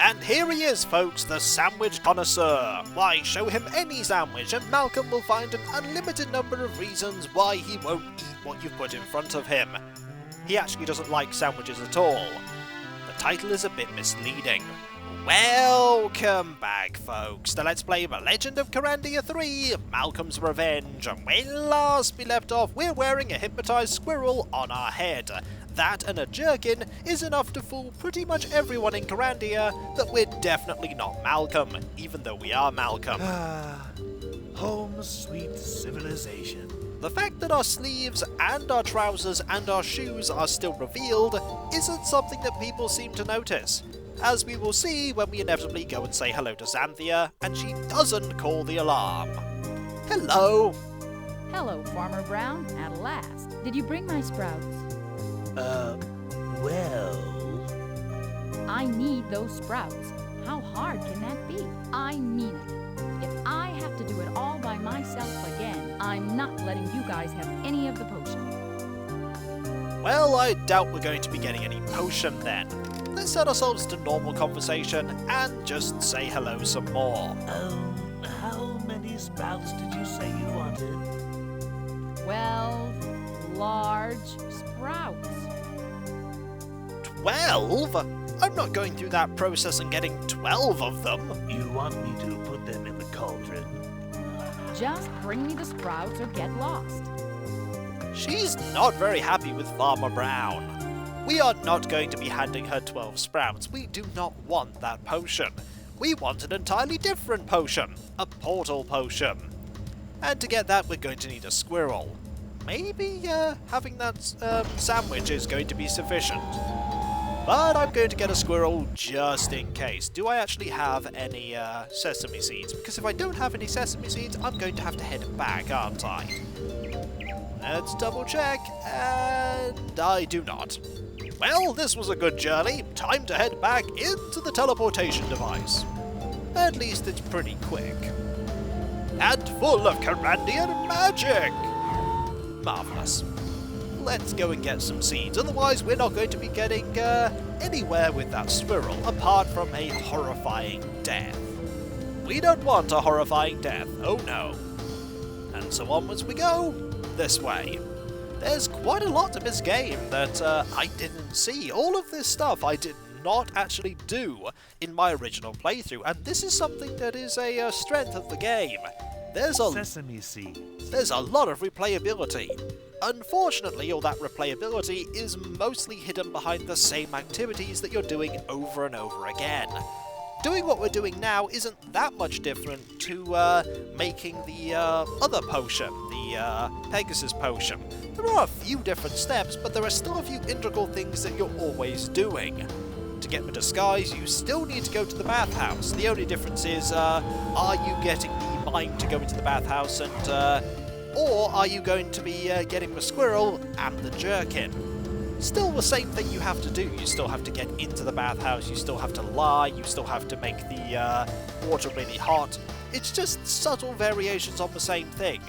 And here he is, folks, the sandwich connoisseur. Why, show him any sandwich and Malcolm will find an unlimited number of reasons why he won't eat what you've put in front of him. He actually doesn't like sandwiches at all. The title is a bit misleading. Welcome back, folks, to Let's Play The Legend of Kirandia 3, Malcolm's Revenge. And when last we left off, we're wearing a hypnotised squirrel on our head. That and a jerkin is enough to fool pretty much everyone in Kirandia that we're definitely not Malcolm, even though we are Malcolm. Home sweet civilization. The fact that our sleeves and our trousers and our shoes are still revealed isn't something that people seem to notice, as we will see when we inevitably go and say hello to Xanthia, and she doesn't call the alarm. Hello! Hello, Farmer Brown, at last. Did you bring my sprouts? Well... I need those sprouts. How hard can that be? I mean it. If I have to do it all by myself again, I'm not letting you guys have any of the potion. Well, I doubt we're going to be getting any potion then. Let's set ourselves to normal conversation and just say hello some more. How many sprouts did you say you wanted? 12 large sprouts. 12? I'm not going through that process and getting 12 of them. You want me to put them in the cauldron? Just bring me the sprouts or get lost. She's not very happy with Farmer Brown. We are not going to be handing her 12 sprouts. We do not want that potion. We want an entirely different potion. A portal potion. And to get that, we're going to need a squirrel. Maybe having that sandwich is going to be sufficient. But I'm going to get a squirrel just in case. Do I actually have any sesame seeds? Because if I don't have any sesame seeds, I'm going to have to head back, aren't I? Let's double check, and I do not. Well, this was a good journey. Time to head back into the teleportation device. At least it's pretty quick. And full of Kirandian magic! Marvellous. Let's go and get some seeds, otherwise we're not going to be getting anywhere with that squirrel, apart from a horrifying death. We don't want a horrifying death, oh no. And so onwards we go, this way. There's quite a lot of this game that I didn't see. All of this stuff I did not actually do in my original playthrough, and this is something that is a strength of the game. There's a Sesame seeds. There's a lot of replayability. Unfortunately, all that replayability is mostly hidden behind the same activities that you're doing over and over again. Doing what we're doing now isn't that much different to making the other potion, the Pegasus potion. There are a few different steps, but there are still a few integral things that you're always doing. To get the disguise, you still need to go to the bathhouse. The only difference is, are you getting the mine to go into the bathhouse and or are you going to be getting the squirrel and the jerkin? Still the same thing you have to do. You still have to get into the bathhouse, you still have to lie, you still have to make the water really hot. It's just subtle variations on the same thing.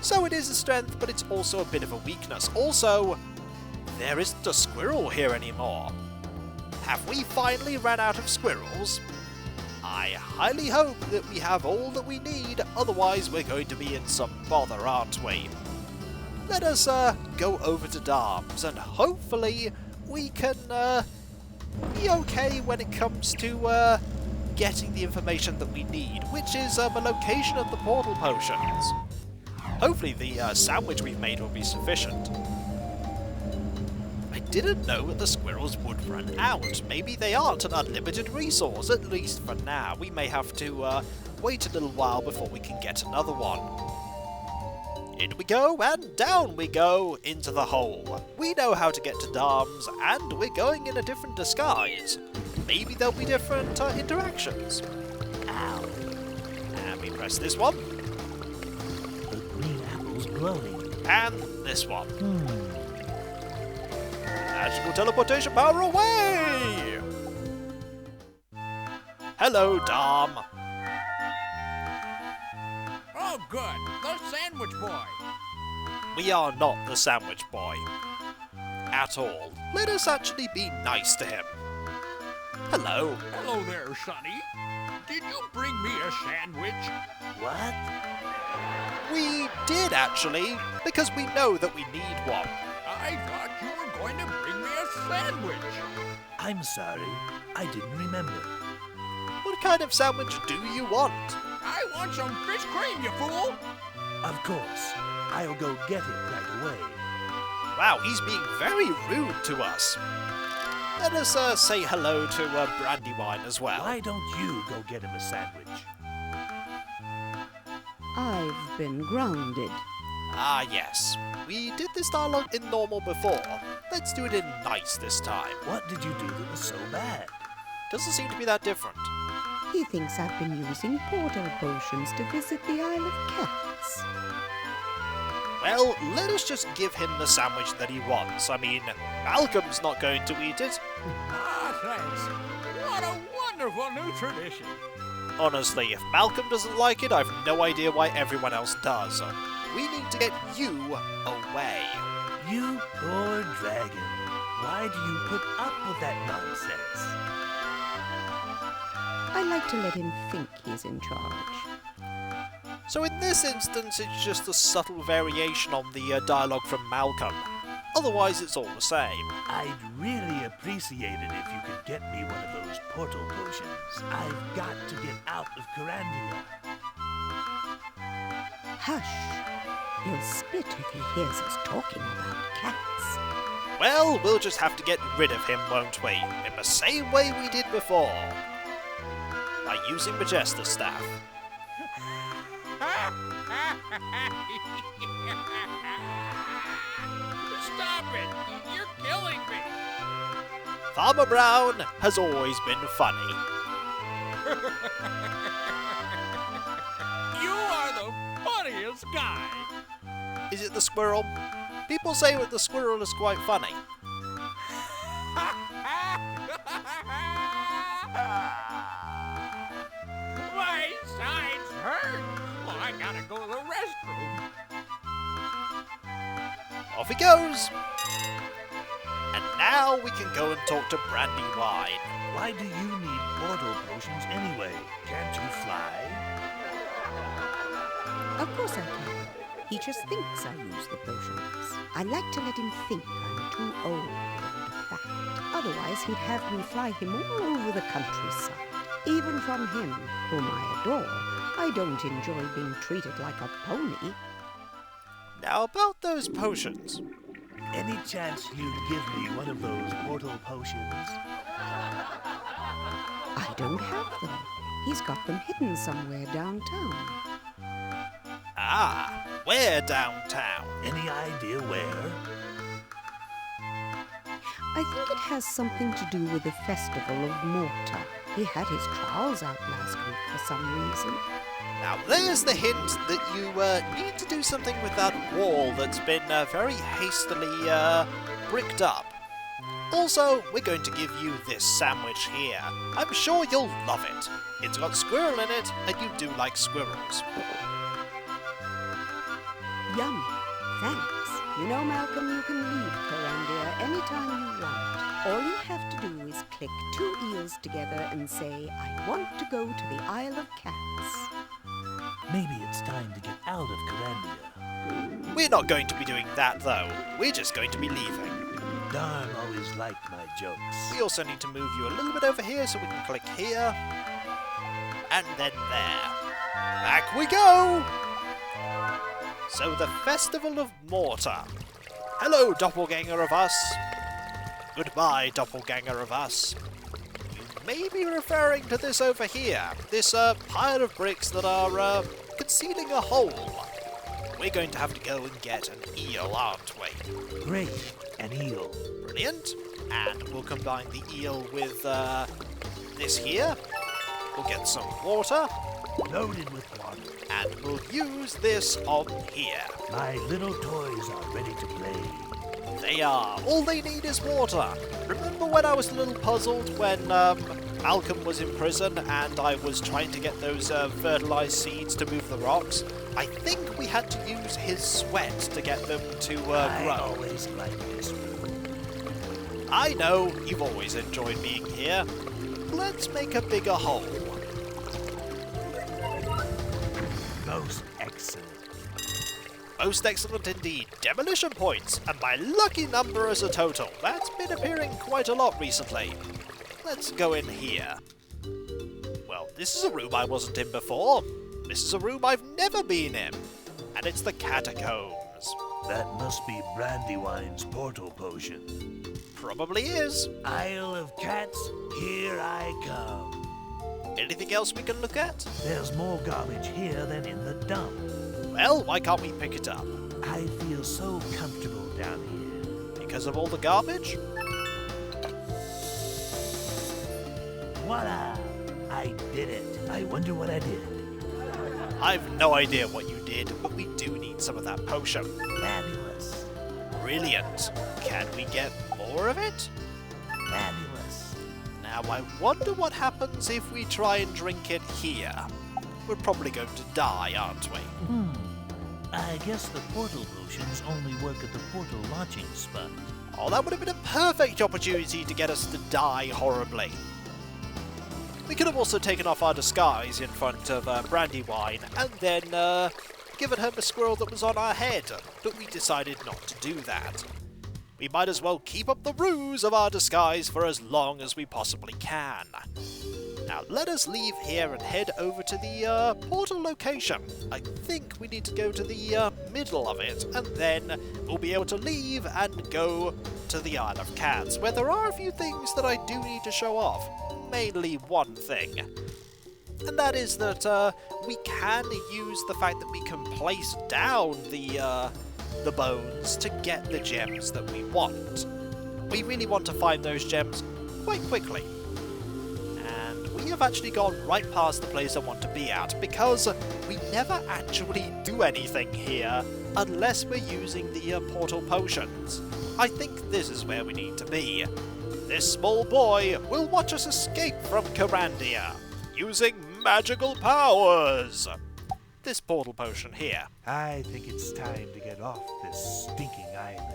So it is a strength, but it's also a bit of a weakness. Also, there isn't a squirrel here anymore. Have we finally ran out of squirrels? I highly hope that we have all that we need, otherwise we're going to be in some bother, aren't we? Let us go over to Darms, and hopefully we can be okay when it comes to getting the information that we need, which is the location of the portal potions. Hopefully the sandwich we've made will be sufficient. I didn't know that the squirrels would run out. Maybe they aren't an unlimited resource, at least for now. We may have to wait a little while before we can get another one. In we go, and down we go into the hole. We know how to get to Darms, and we're going in a different disguise. Maybe there'll be different interactions. Ow. And we press this one. The green apple's glowing. And this one. Magical teleportation power away! Hello, Dom. Oh, good. The sandwich boy. We are not the sandwich boy. At all. Let us actually be nice to him. Hello. Hello there, Sonny. Did you bring me a sandwich? What? We did, actually, because we know that we need one. I thought you were going to bring me a sandwich. I'm sorry. I didn't remember. What kind of sandwich do you want? I want some fish cream, you fool. Of course. I'll go get it right away. Wow, he's being very rude to us. Let us say hello to Brandywine as well. Why don't you go get him a sandwich? I've been grounded. Ah, yes. We did this dialogue in normal before. Let's do it in nice this time. What did you do that was so bad? Doesn't seem to be that different. He thinks I've been using portal potions to visit the Isle of Cats. Well, let us just give him the sandwich that he wants. I mean, Malcolm's not going to eat it. Ah, thanks. What a wonderful new tradition. Honestly, if Malcolm doesn't like it, I've no idea why everyone else does. We need to get you away. You poor dragon. Why do you put up with that nonsense? I like to let him think he's in charge. So in this instance, it's just a subtle variation on the dialogue from Malcolm. Otherwise, it's all the same. I'd really appreciate it if you could get me one of those portal potions. I've got to get out of Carandia. Hush! He'll spit if he hears us talking about cats. Well, we'll just have to get rid of him, won't we? In the same way we did before. By using Majesta's staff. Stop it! You're killing me! Farmer Brown has always been funny. You are the funniest guy! Is it the squirrel? People say that the squirrel is quite funny. My sides hurt! Well, I gotta go to the restroom. Off he goes! And now we can go and talk to Brandywine. Why do you need portal potions anyway? Can't you fly? Of course I can. He just thinks I use the potions. I like to let him think I'm too old and fat. Otherwise, he'd have me fly him all over the countryside. Even from him, whom I adore, I don't enjoy being treated like a pony. Now about those potions. Any chance you'd give me one of those portal potions? I don't have them. He's got them hidden somewhere downtown. Ah, where downtown? Any idea where? I think it has something to do with the Festival of Mortar. He had his trowels out last week for some reason. Now there's the hint that you need to do something with that wall that's been very hastily bricked up. Also, we're going to give you this sandwich here. I'm sure you'll love it. It's got squirrel in it, and you do like squirrels. Yummy. Thanks. You know, Malcolm, you can leave Carandia anytime you want. All you have to do is click two eels together and say, I want to go to the Isle of Cats. Maybe it's time to get out of Carandia. We're not going to be doing that, though. We're just going to be leaving. Darn always liked my jokes. We also need to move you a little bit over here so we can click here. And then there. Back we go! So the Festival of Mortar. Hello, doppelganger of us. Goodbye, doppelganger of us. You may be referring to this over here. This pile of bricks that are concealing a hole. We're going to have to go and get an eel, aren't we? Great, an eel. Brilliant. And we'll combine the eel with this here. We'll get some water. Loaded with water. And we'll use this on here. My little toys are ready to play. They are. All they need is water. Remember when I was a little puzzled when Malcolm was in prison and I was trying to get those fertilized seeds to move the rocks? I think we had to use his sweat to get them to I grow. always liked this room. I know, you've always enjoyed being here. let's make a bigger hole. Most excellent. Most excellent indeed. Demolition points, and my lucky number as a total. That's been appearing quite a lot recently. Let's go in here. Well, this is a room I wasn't in before. This is a room I've never been in. And it's the catacombs. That must be Brandywine's portal potion. Probably is. Isle of Cats, here I come. Anything else we can look at? There's more garbage here than in the dump. Well, why can't we pick it up? I feel so comfortable down here. Because of all the garbage? Voila! I did it. I wonder what I did. I've no idea what you did, but we do need some of that potion. Fabulous. Brilliant. Can we get more of it? Fabulous. Now I wonder what happens if we try and drink it here. We're probably going to die, aren't we? I guess the portal potions only work at the portal launching spot. Oh, that would have been a perfect opportunity to get us to die horribly. We could have also taken off our disguise in front of Brandywine and then given her the squirrel that was on our head, but we decided not to do that. We might as well keep up the ruse of our disguise for as long as we possibly can. Now let us leave here and head over to the portal location. I think we need to go to the middle of it, and then we'll be able to leave and go to the Isle of Cats, where there are a few things that I do need to show off. Mainly one thing. And that is that we can use the fact that we can place down the bones to get the gems that we want. We really want to find those gems quite quickly. And we have actually gone right past the place I want to be at, because we never actually do anything here unless we're using the portal potions. I think this is where we need to be. This small boy will watch us escape from Carandia using magical powers. This portal potion here. I think it's time to get off this stinking island.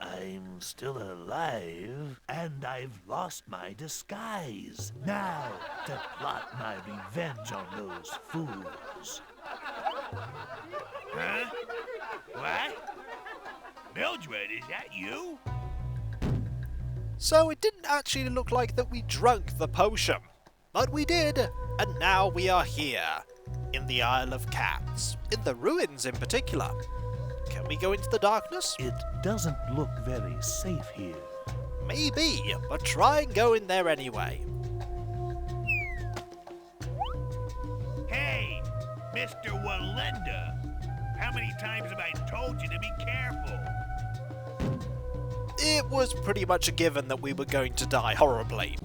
I'm still alive, and I've lost my disguise. Now, to plot my revenge on those fools. Huh? What? Mildred, is that you? So it didn't actually look like that we drunk the potion, but we did, and now we are here, in the Isle of Cats, in the ruins in particular. Can we go into the darkness? It doesn't look very safe here. Maybe, but try and go in there anyway. Hey, Mr. Walenda, how many times have I told you to be careful? It was pretty much a given that we were going to die horribly.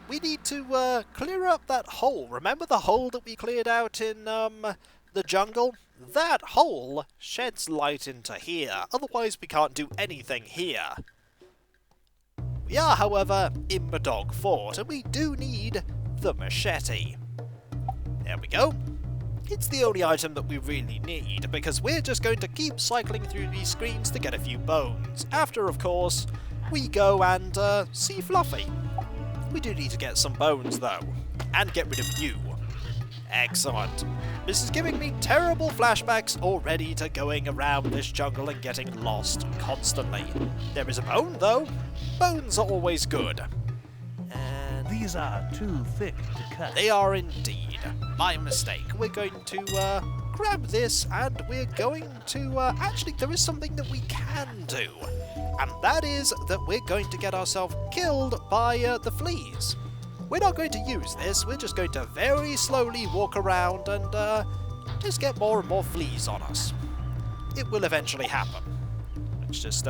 We need to clear up that hole. Remember the hole that we cleared out in the jungle? That hole sheds light into here, otherwise we can't do anything here. We are, however, in the dog fort, and we do need the machete. There we go. It's the only item that we really need, because we're just going to keep cycling through these screens to get a few bones. After, of course, we go and see Fluffy. We do need to get some bones, though, and get rid of you. Excellent. This is giving me terrible flashbacks already to going around this jungle and getting lost constantly. There is a bone, though. Bones are always good. And These are too thick to cut. they are indeed. My mistake. We're going to grab this, and we're going to... actually, there is something that we can do. And that is that we're going to get ourselves killed by the fleas. We're not going to use this, we're just going to very slowly walk around and just get more and more fleas on us. It will eventually happen. Let's just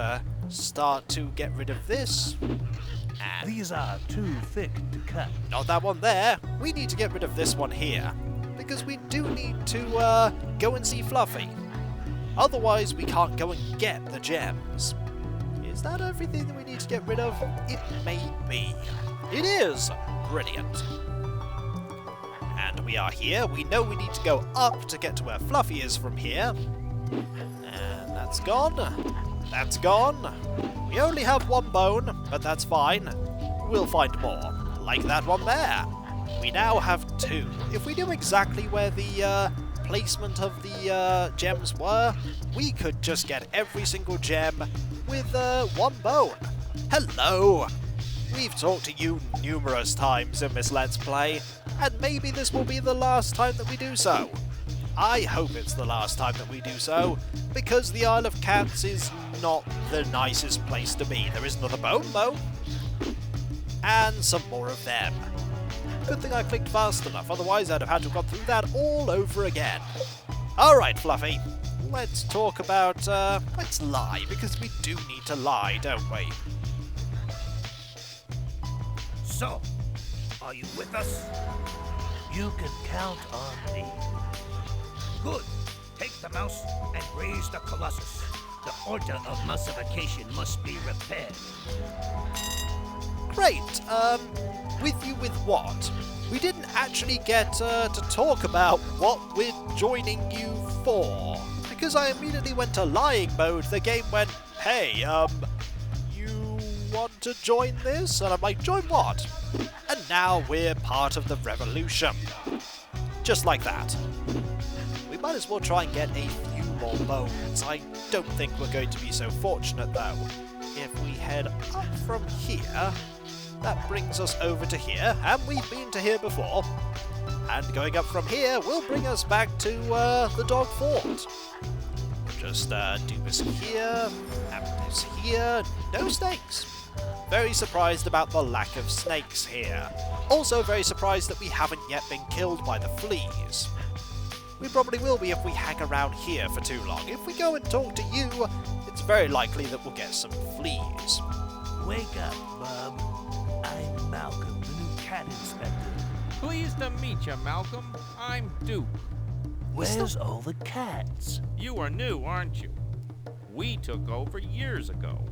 start to get rid of this. And These are too thick to cut. not that one there. We need to get rid of this one here, because we do need to go and see Fluffy. Otherwise we can't go and get the gems. Is Is that everything that we need to get rid of? It may be. It is! Brilliant. And we are here. We know we need to go up to get to where Fluffy is from here. And that's gone. That's gone. We only have one bone, but that's fine. We'll find more. Like that one there. We now have two. If we knew exactly where the placement of the gems were, we could just get every single gem with one bone. Hello! We've talked to you numerous times in this Let's Play, and maybe this will be the last time that we do so. I hope it's the last time that we do so, because the Isle of Cats is not the nicest place to be. There is another bone, though, and some more of them. Good thing I clicked fast enough, otherwise I'd have had to have gone through that all over again. Alright, Fluffy, let's talk about, let's lie, because we do need to lie, don't we? So, are you with us? You can count on me. Good. Take the mouse and raise the Colossus. The order of mussification must be repaired. Great, with you with what? We didn't actually get to talk about what we're joining you for. Because I immediately went to lying mode, the game went, hey, you want to join this? And I'm like, join what? And now we're part of the revolution. Just like that. We might as well try and get a few more bones. I don't think we're going to be so fortunate though. If we head up from here, that brings us over to here, and we've been to here before. And going up from here will bring us back to the dog fort. Just do this here, and this here. No snakes. Very surprised about the lack of snakes here. Also very surprised that we haven't yet been killed by the fleas. We probably will be if we hang around here for too long. If we go and talk to you, it's very likely that we'll get some fleas. Wake up, bub. I'm Malcolm, the new cat inspector. Pleased to meet you, Malcolm. I'm Duke. Where's all the cats? You are new, aren't you? We took over years ago.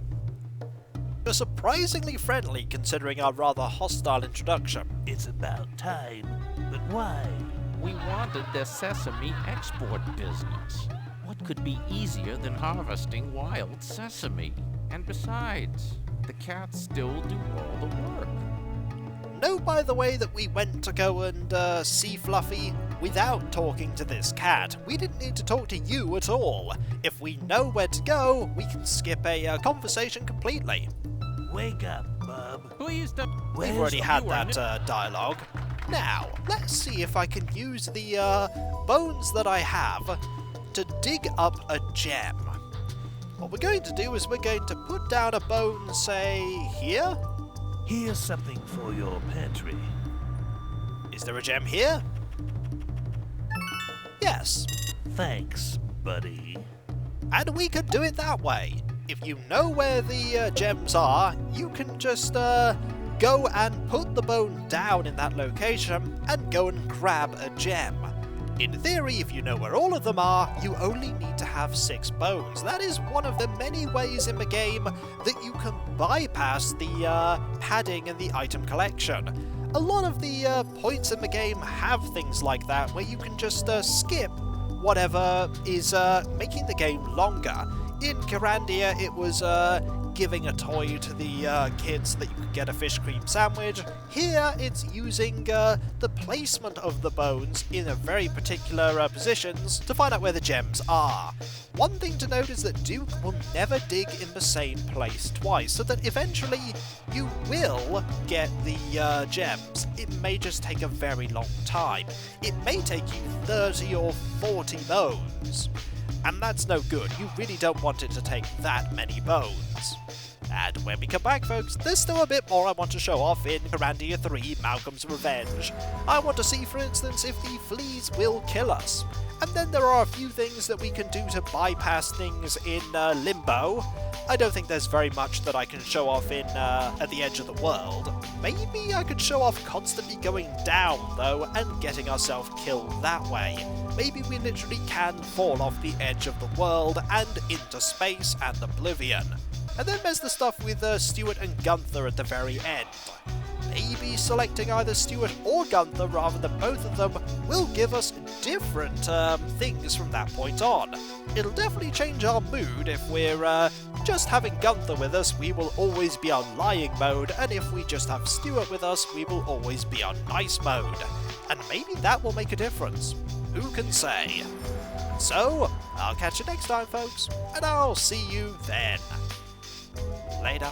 You're surprisingly friendly considering our rather hostile introduction. It's about time. But why? We wanted the sesame export business. What could be easier than harvesting wild sesame? And besides, the cats still do all the work. Know, by the way, that we went to go and see Fluffy without talking to this cat. We didn't need to talk to you at all. If we know where to go, we can skip a conversation completely. Wake up, bub. Pleased to... We've already had that dialogue. Now, let's see if I can use the bones that I have to dig up a gem. What we're going to do is we're going to put down a bone, say, here? Here's something for your pantry. Is there a gem here? Yes. Thanks, buddy. And we could do it that way. If you know where the gems are, you can just go and put the bone down in that location and go and grab a gem. In theory, if you know where all of them are, you only need to have 6 bones. That is one of the many ways in the game that you can bypass the padding in the item collection. A lot of the points in the game have things like that, where you can just skip whatever is making the game longer. In Kirandia, it was giving a toy to the kids so that you could get a fish cream sandwich. Here, it's using the placement of the bones in a very particular positions to find out where the gems are. One thing to note is that Duke will never dig in the same place twice, so that eventually you will get the gems. It may just take a very long time. It may take you 30 or 40 bones. And that's no good. You really don't want it to take that many bones. And when we come back, folks, there's still a bit more I want to show off in Kirandia 3 Malcolm's Revenge. I want to see, for instance, if the fleas will kill us. And then there are a few things that we can do to bypass things in Limbo. I don't think there's very much that I can show off in at the edge of the world. Maybe I could show off constantly going down, though, and getting ourselves killed that way. Maybe we literally can fall off the edge of the world and into space and oblivion. And then there's the stuff with Stuart and Gunther at the very end. Maybe selecting either Stuart or Gunther rather than both of them will give us different things from that point on. It'll definitely change our mood. If we're just having Gunther with us, we will always be on lying mode, and if we just have Stuart with us, we will always be on nice mode. And maybe that will make a difference. Who can say? So, I'll catch you next time, folks, and I'll see you then. Later.